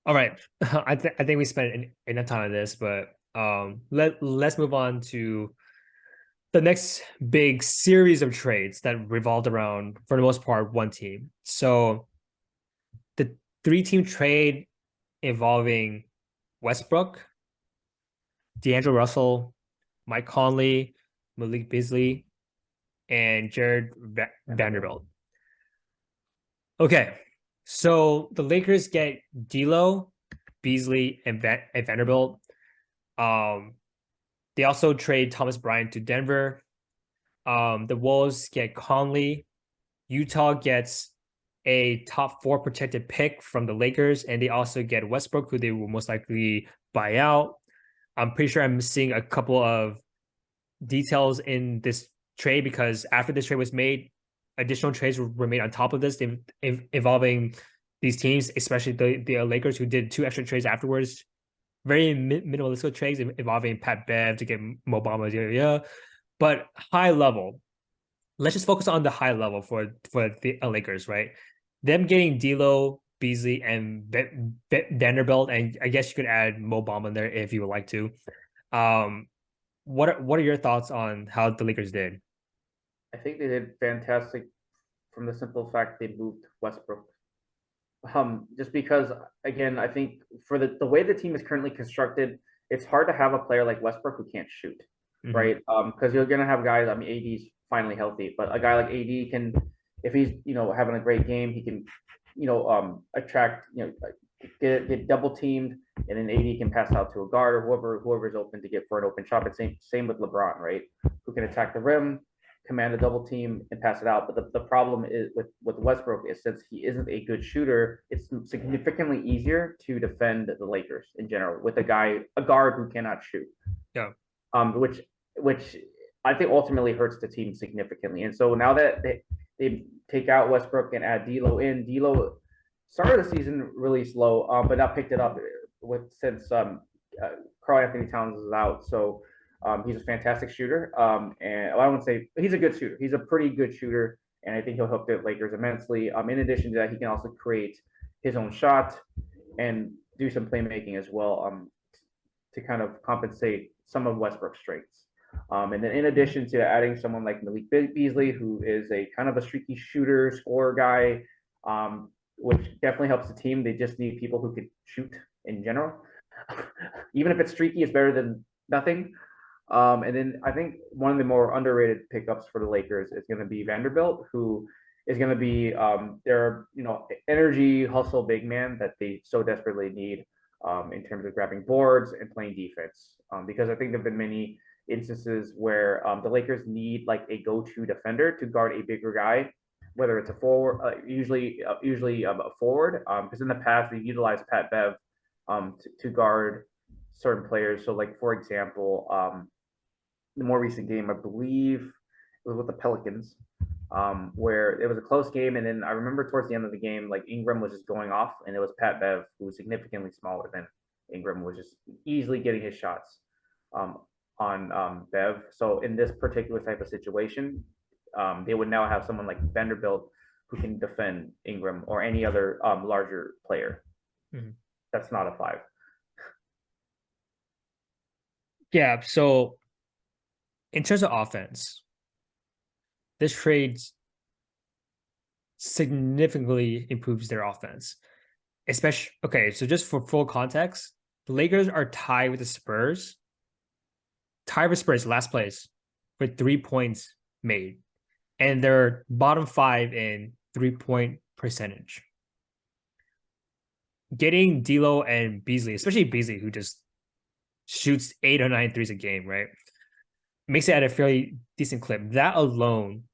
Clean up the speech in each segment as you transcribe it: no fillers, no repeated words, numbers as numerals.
All right. I think we spent enough time on this, but let's move on to the next big series of trades that revolved around, for the most part, one team. So the three-team trade involving Westbrook, D'Angelo Russell, Mike Conley, Malik Beasley, and Vanderbilt. Okay, so the Lakers get D'Lo, Beasley, and Vanderbilt. Um, they also trade Thomas Bryant to Denver. The Wolves get Conley. Utah gets a top 4 protected pick from the Lakers, and they also get Westbrook, who they will most likely buy out. I'm pretty sure I'm seeing a couple of details in this trade because after this trade was made, additional trades were made on top of this, involving these teams, especially the Lakers, who did 2 extra trades afterwards. Very minimalistic trades involving Pat Bev to get Mo Bamba. Yeah. But high level, let's just focus on the high level for the Lakers, right? Them getting D'Lo, Beasley, and Vanderbilt, and I guess you could add Mo Bamba in there if you would like to. Um, what are your thoughts on how the Lakers did? I think they did fantastic from the simple fact they moved Westbrook. Just because, again, I think for the way the team is currently constructed, it's hard to have a player like Westbrook who can't shoot, Mm-hmm. right? Because you're gonna have guys. I mean, AD's finally healthy, but a guy like AD can, if he's having a great game, he can, attract, get double teamed, and then AD can pass out to a guard or whoever's open to get for an open shot. But same with LeBron, right? Who can attack the rim, command a double team and pass it out. But the problem is with Westbrook is since he isn't a good shooter, it's significantly easier to defend the Lakers in general with a guard who cannot shoot. Yeah. Which I think ultimately hurts the team significantly. And so now that they take out Westbrook and add D'Lo in, D'Lo started the season really slow, but now picked it up with since Karl-Anthony Towns is out. So he's a fantastic shooter, and I wouldn't say he's a good shooter. He's a pretty good shooter, and I think he'll help the Lakers immensely. In addition to that, he can also create his own shot and do some playmaking as well, to kind of compensate some of Westbrook's strengths. And then in addition to adding someone like Malik Beasley, who is a kind of a streaky shooter, scorer guy, which definitely helps the team. They just need people who could shoot in general. Even if it's streaky, it's better than nothing. And then I think one of the more underrated pickups for the Lakers is going to be Vanderbilt, who is going to be their energy hustle big man that they so desperately need in terms of grabbing boards and playing defense. Because I think there've been many instances where the Lakers need like a go-to defender to guard a bigger guy, whether it's a forward, usually a forward. Because in the past they've utilized Pat Bev to guard certain players. So like for example, the more recent game, I believe it was with the Pelicans, where it was a close game, and then I remember towards the end of the game, like Ingram was just going off, and it was Pat Bev, who was significantly smaller than Ingram, was just easily getting his shots um, on Bev. So in this particular type of situation, they would now have someone like Vanderbilt who can defend Ingram or any other larger player. Mm-hmm. That's not a five. Yeah. So in terms of offense, this trade significantly improves their offense. Especially, okay, so just for full context, the Lakers are tied with the Spurs, tied with Spurs last place with 3 points made, and they're bottom 5 in 3-point percentage. Getting D'Lo and Beasley, especially Beasley, who just shoots 8 or 9 threes a game, right? Makes it at a fairly decent clip. That alone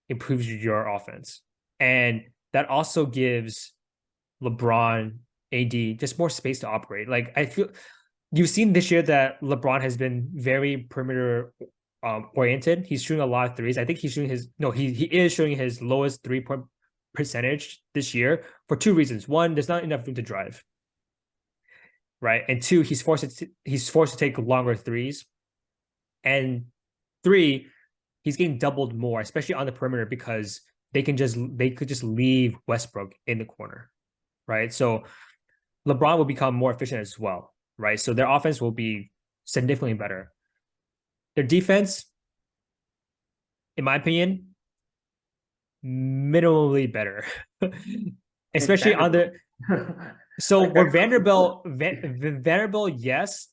improves your offense. And that also gives LeBron, AD just more space to operate. Like I feel you've seen this year that LeBron has been very perimeter oriented. He's shooting a lot of threes. I think he's shooting his no, he is shooting his lowest 3-point percentage this year for 2 reasons. One, there's not enough room to drive, right? And two, he's forced to take longer threes. And three, he's getting doubled more, especially on the perimeter, because they could just leave Westbrook in the corner, right? So LeBron will become more efficient as well, right? So their offense will be significantly better. Their defense, in my opinion, minimally better, It's especially on Vanderbilt. the. So Like where Vanderbilt. Vanderbilt, yes,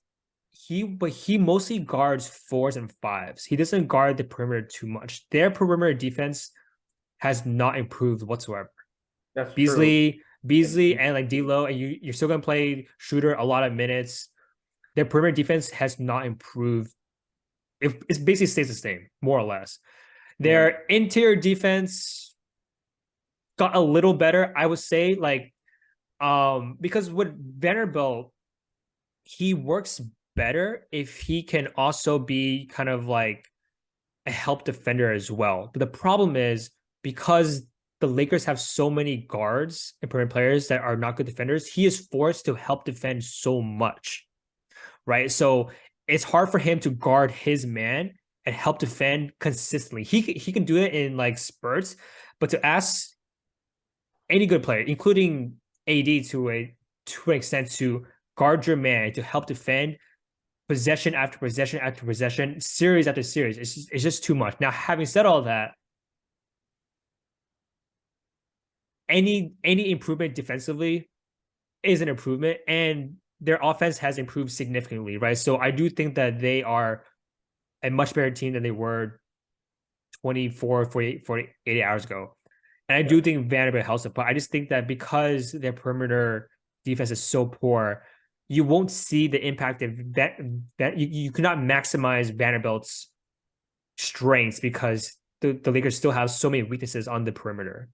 but he mostly guards fours and fives. He doesn't guard the perimeter too much. Their perimeter defense has not improved whatsoever. That's true. Beasley and like DLO, and you're still gonna play shooter a lot of minutes. Their perimeter defense has not improved. It's basically stays the same, more or less. Yeah. Their interior defense got a little better, I would say, because with Vanderbilt, he works better if he can also be kind of like a help defender as well. But the problem is because the Lakers have so many guards and perimeter players that are not good defenders, he is forced to help defend so much, right? So it's hard for him to guard his man and help defend consistently. He can do it in like spurts, but to ask any good player, including AD to an extent, to guard your man to help defend possession after possession after possession, series after series, it's just too much. Now, having said all that, any improvement defensively is an improvement, and their offense has improved significantly, right? So I do think that they are a much better team than they were 24, 48 hours ago. And I Yeah. do think Vanderbilt helps it, but I just think that because their perimeter defense is so poor, you won't see the impact of that. You cannot maximize Vanderbilt's strengths because the Lakers still have so many weaknesses on the perimeter.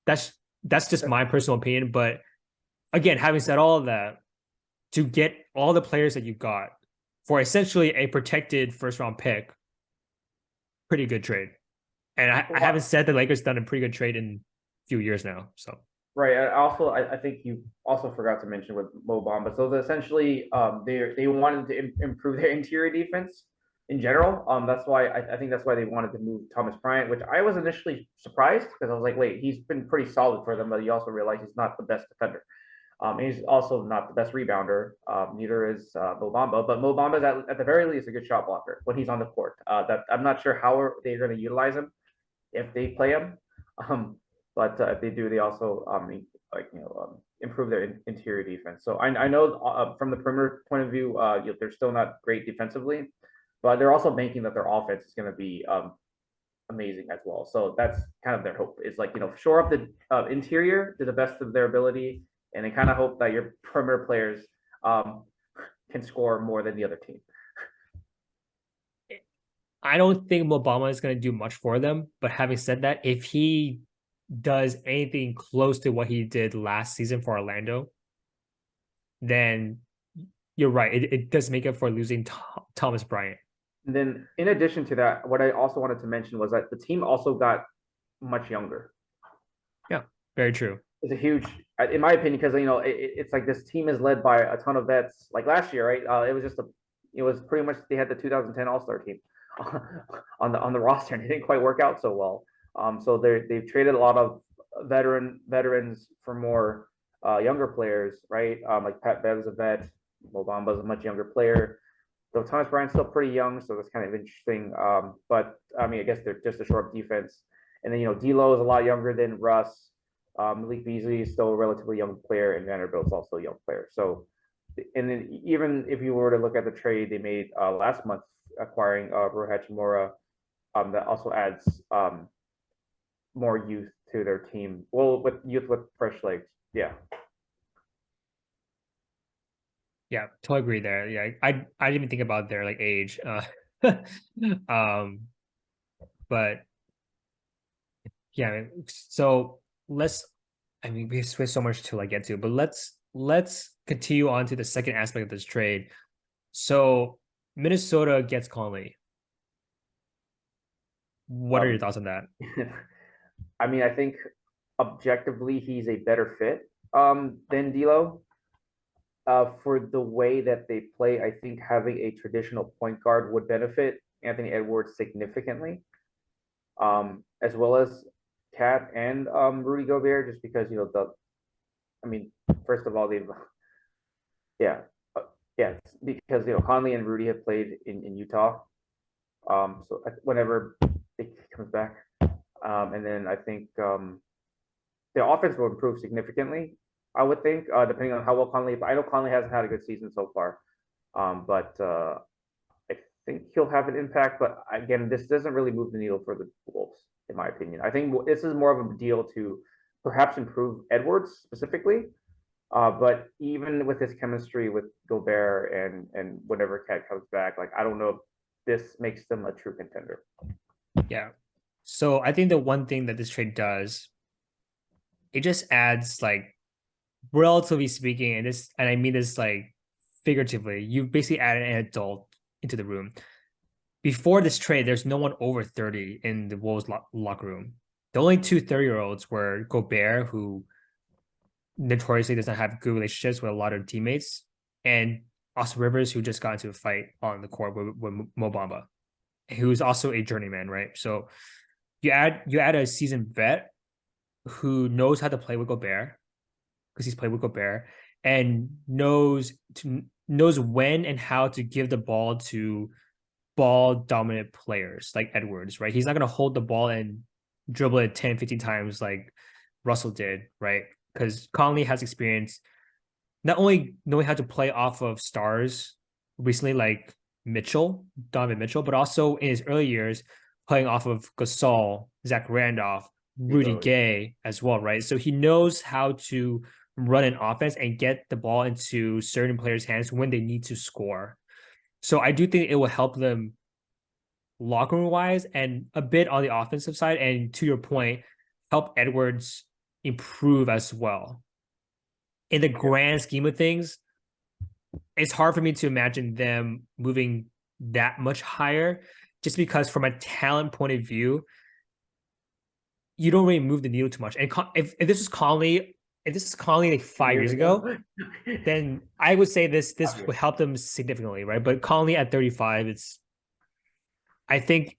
That's that's just my personal opinion. But again, having said all of that, to get all the players that you got for essentially a protected first round pick, pretty good trade. And I haven't said the Lakers done a pretty good trade in a few years now. So Right. I think you also forgot to mention with Mo Bamba. So essentially, they wanted to improve their interior defense in general. That's why I think that's why they wanted to move Thomas Bryant, which I was initially surprised because I was like, wait, he's been pretty solid for them, but you also realize he's not the best defender. He's also not the best rebounder. Neither is Mo Bamba, but Mo Bamba is at the very least a good shot blocker when he's on the court. That I'm not sure how they're going to utilize him if they play him. Um, but if they do, they also improve their interior defense. So I know from the perimeter point of view, they're still not great defensively, but they're also banking that their offense is going to be amazing as well. So that's kind of their hope is shore up the interior to the best of their ability, and they kind of hope that your perimeter players can score more than the other team. I don't think Mo Bamba is going to do much for them. But having said that, if he does anything close to what he did last season for Orlando, then you're right. It does make up for losing Thomas Bryant. And then, in addition to that, what I also wanted to mention was that the team also got much younger. Yeah, very true. It's a huge, in my opinion, because it's like this team is led by a ton of vets. Like last year, right? It was pretty much they had the 2010 All Star team on the roster, and it didn't quite work out so well. So they've traded a lot of veterans for more younger players, right? Like Pat Bev's a vet, Mo Bamba's a much younger player. Though Thomas Bryant's still pretty young, so that's kind of interesting. But I mean, I guess they're just a short defense. And then D'Lo is a lot younger than Russ. Malik Beasley is still a relatively young player, and Vanderbilt's also a young player. So, and then even if you were to look at the trade they made last month, acquiring Rui Hachimura, that also adds more youth to their team. Well, with youth with fresh legs, yeah. Yeah, totally agree there. Yeah, I didn't even think about their like age. Um, but yeah, so let's. I mean, we have so much to like get to, but let's continue on to the second aspect of this trade. So Minnesota gets Conley. What are your Um, thoughts on that? I mean, I think objectively he's a better fit than D'Lo. For the way that they play, I think having a traditional point guard would benefit Anthony Edwards significantly, as well as Cat and Rudy Gobert, just because I mean, first of all, yeah, yeah, because Conley and Rudy have played in Utah. So whenever he comes back, and then I think the offense will improve significantly. I would think, depending on how well Conley. I know Conley hasn't had a good season so far, but I think he'll have an impact. But again, this doesn't really move the needle for the Wolves, in my opinion. I think this is more of a deal to perhaps improve Edwards specifically. But even with his chemistry with Gobert and whenever Cat comes back, like I don't know if this makes them a true contender. Yeah. So I think the one thing that this trade does, it just adds like, relatively speaking, and I mean this like figuratively, you basically add an adult into the room. Before this trade, there's no one over 30 in the Wolves locker room. The only two 30-year-olds were Gobert, who notoriously doesn't have good relationships with a lot of teammates, and Austin Rivers, who just got into a fight on the court with Mo Bamba, who's also a journeyman, right? So you add a seasoned vet who knows how to play with Gobert, because he's played with Gobert, and knows when and how to give the ball to ball dominant players like Edwards, right? He's not going to hold the ball and dribble it 10, 15 times like Russell did, right? Because Conley has experience not only knowing how to play off of stars recently, like Donovan Mitchell, but also in his early years playing off of Gasol, Zach Randolph, Rudy Gay as well, right? So he knows how to run an offense and get the ball into certain players' hands when they need to score. So I do think it will help them locker room wise and a bit on the offensive side. And to your point, help Edwards improve as well. In the grand scheme of things, it's hard for me to imagine them moving that much higher, just because from a talent point of view, you don't really move the needle too much. And if this is Conley, like 5 years ago, then I would say this would help them significantly, right? But Conley at 35, I think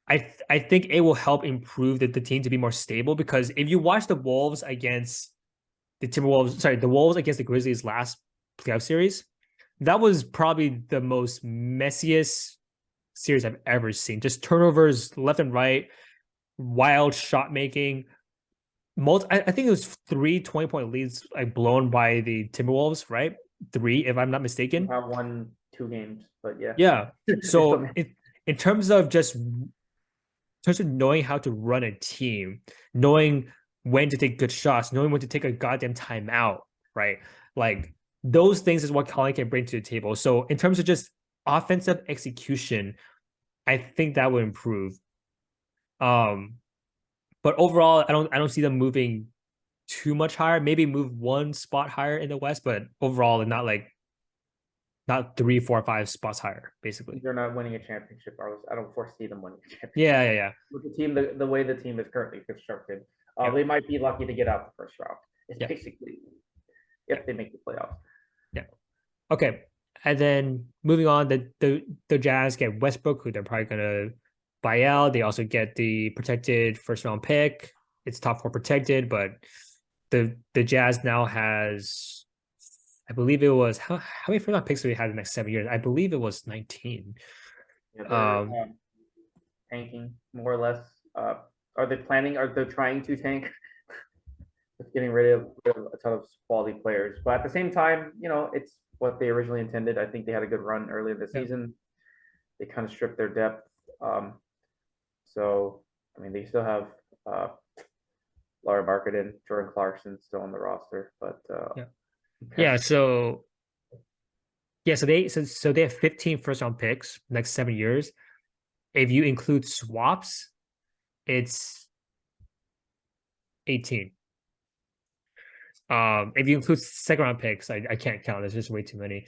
it will help improve the team to be more stable, because if you watch the Wolves against the Wolves against the Grizzlies last playoff series, that was probably the most messiest series I've ever seen. Just turnovers left and right, wild shot making. I think it was 3 20-point leads like blown by the Timberwolves, right? 3, if I'm not mistaken. I won 2 games, but yeah. Yeah. So in terms of knowing how to run a team, knowing when to take good shots, knowing when to take a goddamn timeout, right? Like those things is what Conley can bring to the table. So in terms of just offensive execution, I think that would improve. But overall, I don't see them moving too much higher. Maybe move one spot higher in the West, but overall, not 3, 4, 5 spots higher. Basically, they're not winning a championship. I don't foresee them winning a championship. Yeah. With the team, the way the team is currently constructed, they might be lucky to get out the first round. It's basically if they make the playoffs. Yeah. Okay. And then moving on, the Jazz get Westbrook, who they're probably gonna buy out. They also get the protected first round pick. It's top 4 protected, but the Jazz now has, I believe it was how many first round picks do we have in the next 7 years? I believe it was 19. Yeah, tanking more or less. Are they planning? Are they trying to tank? Just getting rid of a ton of quality players, but at the same time, it's what they originally intended. I think they had a good run earlier this season. They kind of stripped their depth. So I mean, they still have Laura Marketing, Jordan Clarkson still on the roster, but So they have 15 first round picks next 7 years. If you include swaps, it's 18. If you include second round picks, I can't count. There's just way too many.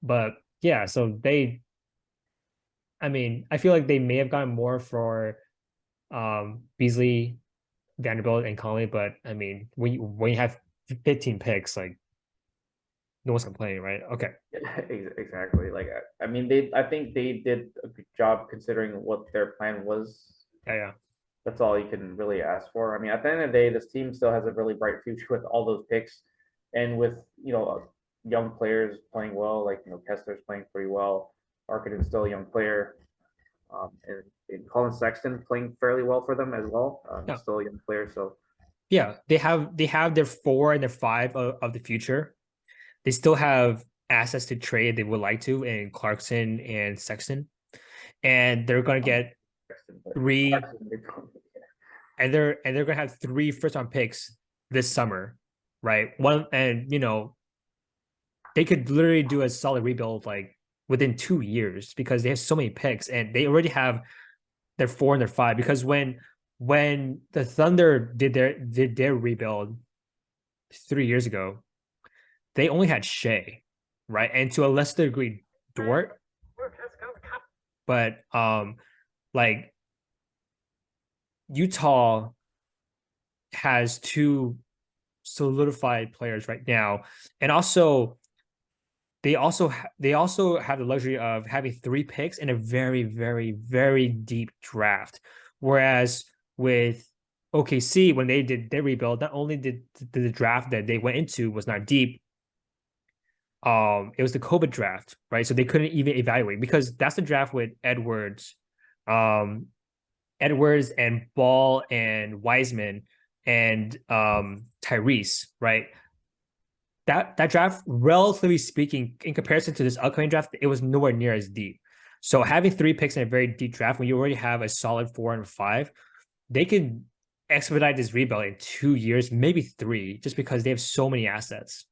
But yeah, so I feel like they may have gotten more for Beasley, Vanderbilt, and Conley, but I mean, when you have 15 picks, like no one's complaining, right? Okay. Exactly. Like I think they did a good job considering what their plan was. Yeah. That's all you can really ask for. I mean, at the end of the day, this team still has a really bright future with all those picks, and with young players playing well, like Kessler's playing pretty well. Arkiden's still a young player, and Colin Sexton playing fairly well for them as well. Yeah. Still a young player, so Yeah, they have their 4 and their 5 of the future. They still have assets to trade they would like to in Clarkson and Sexton, and they're going to get Sexton, but 3 Clarkson, they probably- and they're going to have 3 first round picks this summer, right? One, and they could literally do a solid rebuild like within 2 years because they have so many picks and they already have their 4 and their 5. Because when the Thunder did their rebuild 3 years ago, they only had Shea, right? And to a lesser degree, Dort. But like Utah has 2 solidified players right now, and also they also have the luxury of having 3 picks in a very, very, very deep draft. Whereas with OKC, when they did their rebuild, not only did the draft that they went into was not deep, it was the COVID draft, right? So they couldn't even evaluate because that's the draft with Edwards and Ball and Wiseman and Tyrese, right? That draft, relatively speaking, in comparison to this upcoming draft, it was nowhere near as deep. So having 3 picks in a very deep draft when you already have a solid 4 and 5, they could expedite this rebuild in 2 years, maybe 3, just because they have so many assets.